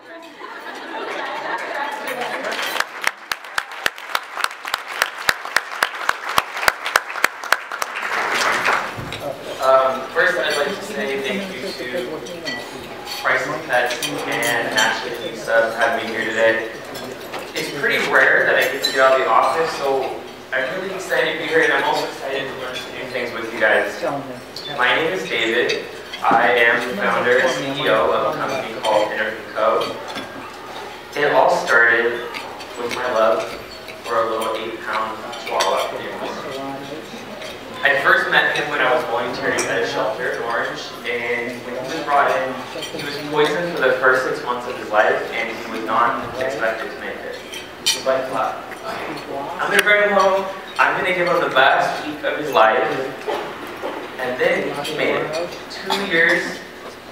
First, I'd like to say thank you to Price and Pets and Ashley and Lisa for having me here today. It's pretty rare that I get to get out of the office, so I'm really excited to be here, and I'm also excited to learn some new things with you guys. My name is David. I am the founder and CEO of a company called Hendrickson. It all started with my love for a little 8-pound chihuahua. I first met him when I was volunteering at a shelter in Orange, and when he was brought in, he was poisoned for the first 6 months of his life, and he was not expected to make it. So I thought, I'm going to bring him home, I'm going to give him the best week of his life, and then he made it. 2 years,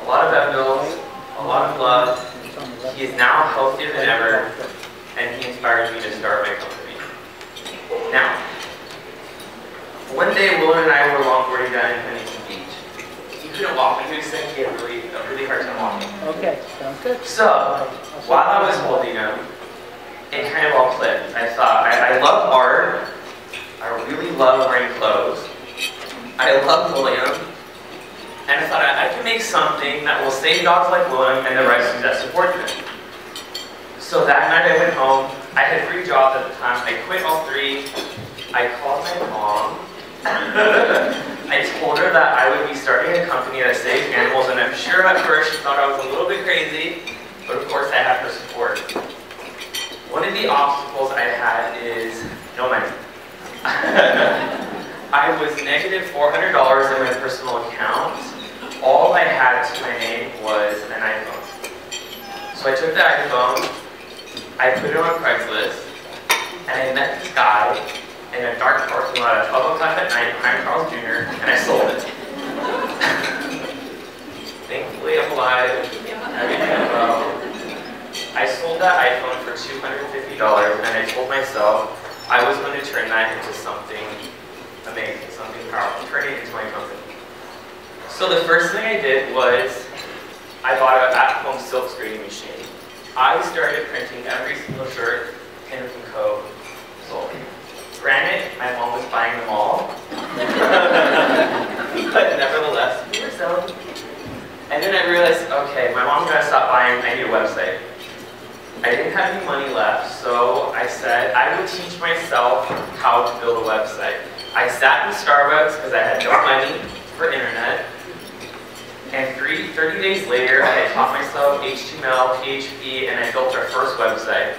a lot of vet bills, a lot of love. He is now healthier than ever, and he inspired me to start my company. Now, one day, Will and I were longboarding down in Hendrickson Beach. He couldn't walk, he was sick, he had a really hard time walking. Okay, sounds good. So, while I was holding him, it kind of all clicked. I thought, I love art, I really love wearing clothes, I love William, and I thought I can make something that will save dogs like William and the rescues that support them. So that night I went home, I had 3 jobs at the time, I quit all 3, I called my mom, I told her that I would be starting a company that saves animals, and I'm sure at first she thought I was a little bit crazy, but of course I had her support. One of the obstacles I had is no money. I was negative $400 in my personal account. All I had to my name was an iPhone. So I took the iPhone, I put it on Craigslist, and I met this guy in a dark parking lot at 12 o'clock at night behind Carl's Jr., and I sold it. Thankfully, I'm alive. Everything went well. I sold that iPhone for $250, and I told myself I was going to turn that into something amazing, something powerful, turn it into my company. So the first thing I did was I bought an at-home silk screening machine. I started printing every single shirt Hendrickson Co. sold. Granted, my mom was buying them all, but nevertheless, we were selling. And then I realized, okay, my mom's gonna stop buying, I need a website. I didn't have any money left, so I said I would teach myself how to build a website. I sat in Starbucks because I had no money for internet, and 30 days later, I had taught myself HTML, PHP, and I built our first website.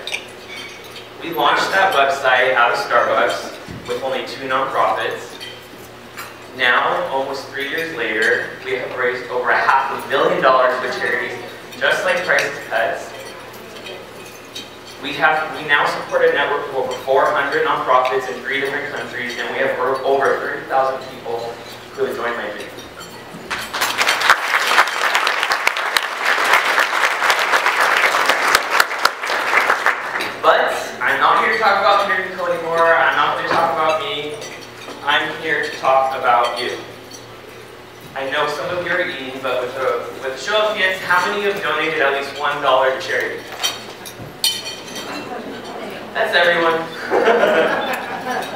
We launched that website out of Starbucks with only 2 nonprofits. Now, almost 3 years later, we have raised over $500,000 for charities, just like Price and Pets. We now support a network of over 400 nonprofits in 3 different countries, and we have over 30,000 people who have joined my dream. But I'm not here to talk about Hendrickson anymore. I'm not going to talk about me. I'm here to talk about you. I know some of you are eating, but with a show of hands, how many have donated at least $1 to charity? That's everyone.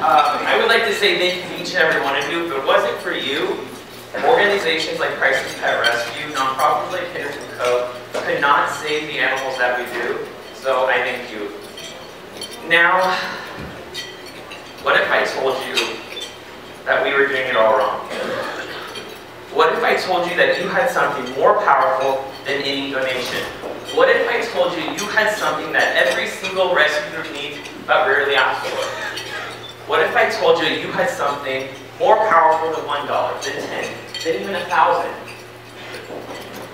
I would like to say thank you to each and every one of you. If it wasn't for you, organizations like Price and Pet Rescue, nonprofits like Hendrickson Co. could not save the animals that we do. So I thank you. Now, what if I told you that we were doing it all wrong? What if I told you that you had something more powerful than any donation? What if I told you you had something that every single rescue group needs but rarely asks for? What if I told you you had something more powerful than $1, than 10, than even 1,000?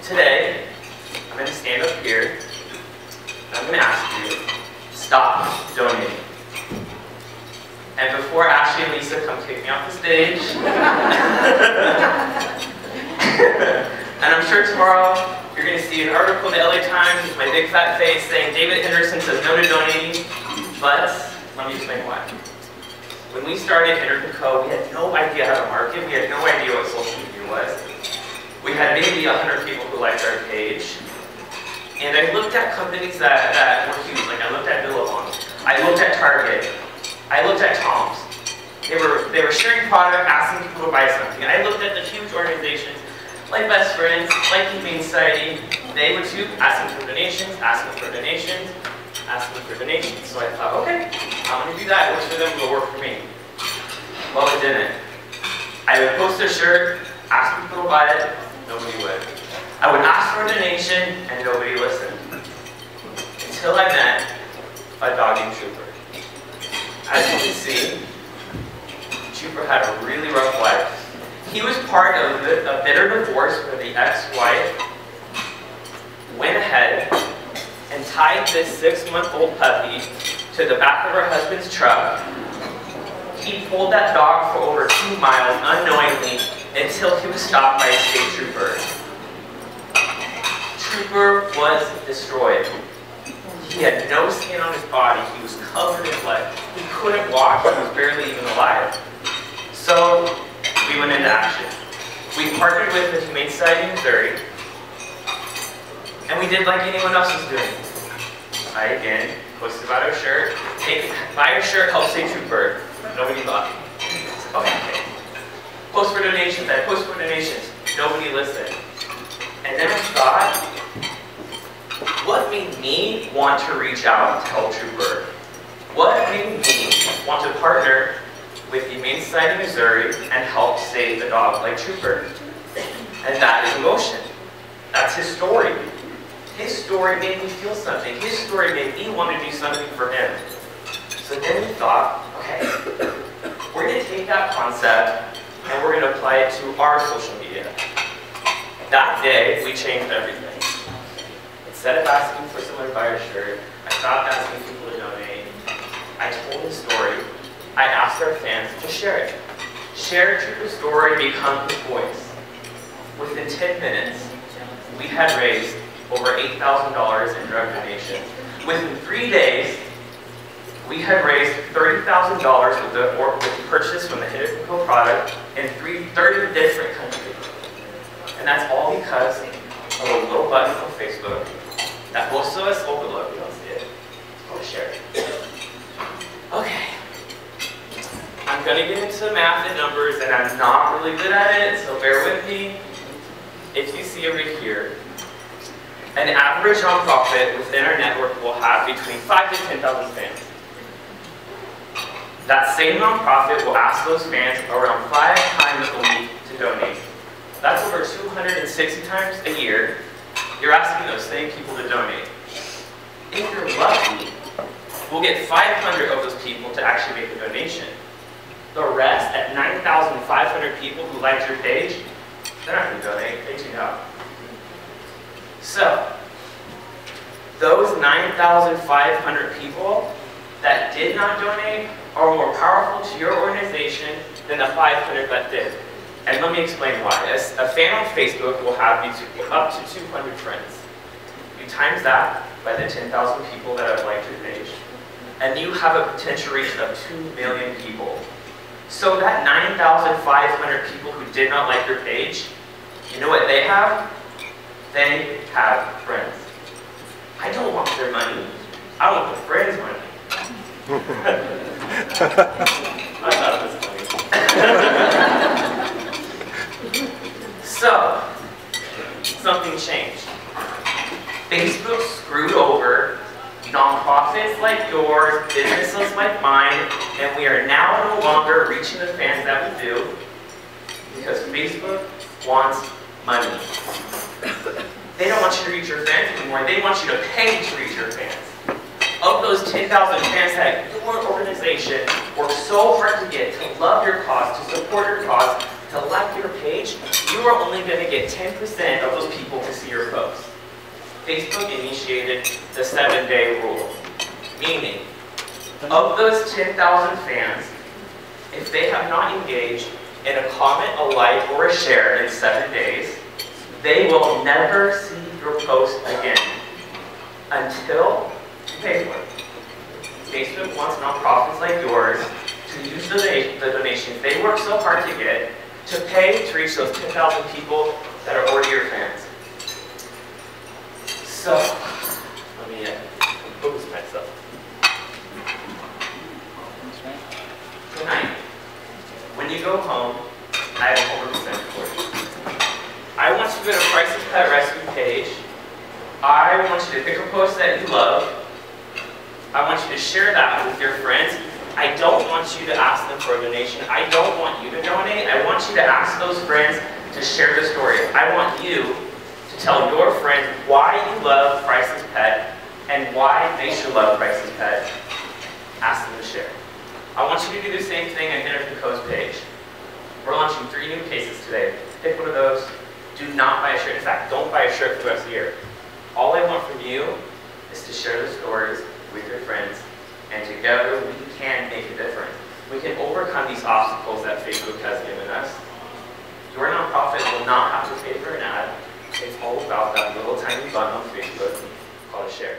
Today, I'm going to stand up here, and I'm going to ask you, stop donating. And before Ashley and Lisa come kick me off the stage, and I'm sure tomorrow you're going to see an article in the LA Times with my big fat face saying David Hendrickson says no to donating, but let me explain why. When we started Hendrickson Co., we had no idea how to market, we had no idea what social media was. We had maybe 100 people who liked our page, and I looked at companies that were huge. Like I looked at Billabong. I looked at Target. I looked at Tom's. They were sharing product, asking people to buy something. I looked at the huge organizations like Best Friends, like Humane Society. They were too, asking for donations, asking for donations, asking for donations. So I thought, okay, I'm going to do that. It works for them, it will work for me. Well, it didn't. I would post a shirt, ask people to buy it, nobody would. I would ask for a donation, and nobody listened. Until I met a dog named Trooper. As you can see, Trooper had a really rough life. He was part of a bitter divorce where the ex-wife went ahead and tied this 6-month-old puppy to the back of her husband's truck. He pulled that dog for over 2 miles unknowingly until he was stopped by a state trooper. Trooper was destroyed. He had no skin on his body. He was covered in blood. He couldn't walk. He was barely even alive. So we went into action. We partnered with the Humane Society in Missouri, and we did like anyone else was doing. I again posted about our shirt. Buy your shirt, help save Trooper. Nobody bought. Okay. Post for donations. I post for donations. Nobody listened. And then I thought, what made me want to reach out to help Trooper? What made me want to partner with the Humane Society of Missouri and help save the dog like Trooper? And that is emotion. That's his story. His story made me feel something. His story made me want to do something for him. So then we thought, okay, we're going to take that concept and we're going to apply it to our social media. That day, we changed everything. Instead of asking for someone to buy a shirt, I stopped asking people to donate. I told the story. I asked our fans to share it. Share Trooper's story, become his voice. Within 10 minutes, we had raised over $8,000 in drug donations. Within 3 days, we had raised $30,000 with the purchase from the Hendrickson product in 30 different countries. And that's all because of a little button on Facebook that most of us overlook. We don't see it. I'll share it. Okay. I'm going to get into the math and numbers, and I'm not really good at it, so bear with me. If you see over here, an average nonprofit within our network will have between 5,000 to 10,000 fans. That same nonprofit will ask those fans around 5 times a week to donate. That's over 260 times a year. You're asking those same people to donate. If you're lucky, we'll get 500 of those people to actually make a donation. The rest, at 9,500 people who liked your page, they're not going to donate. They tune out. So, those 9,500 people that did not donate are more powerful to your organization than the 500 that did. And let me explain why. A fan on Facebook will have up to 200 friends. You times that by the 10,000 people that have liked your page, and you have a potential reach of 2 million people. So that 9,500 people who did not like your page, you know what they have? They have friends. I don't want their money. I want the friends' money. I thought it was funny. So, something changed. Facebook screwed over nonprofits like yours, businesses like mine, and we are now no longer reaching the fans that we do because Facebook wants money. They don't want you to reach your fans anymore. They want you to pay to reach your fans. Of those 10,000 fans that your organization worked so hard to get, to love your cause, to support your cause, to like your page, you are only going to get 10% of those people to see your post. Facebook initiated the 7-day rule, meaning of those 10,000 fans, if they have not engaged in a comment, a like, or a share in 7 days, they will never see your post again until you pay for it. Facebook wants nonprofits like yours to use the donations they work so hard to get to pay to reach those 10,000 people that are already your fans. So, you go home, I have homework assignment for you. I want you to go to Price's Pet Rescue page. I want you to pick a post that you love. I want you to share that with your friends. I don't want you to ask them for a donation. I don't want you to donate. I want you to ask those friends to share the story. I want you to tell your friends why you love Price's Pet and why they should love Price's Pet. Ask them to share. I want you to do the same thing on Hendrickson Co's page. We're launching 3 new cases today. Pick one of those. Do not buy a shirt. In fact, don't buy a shirt for the rest of the year. All I want from you is to share the stories with your friends, and together we can make a difference. We can overcome these obstacles that Facebook has given us. Your nonprofit will not have to pay for an ad. It's all about that little tiny button on Facebook called a share.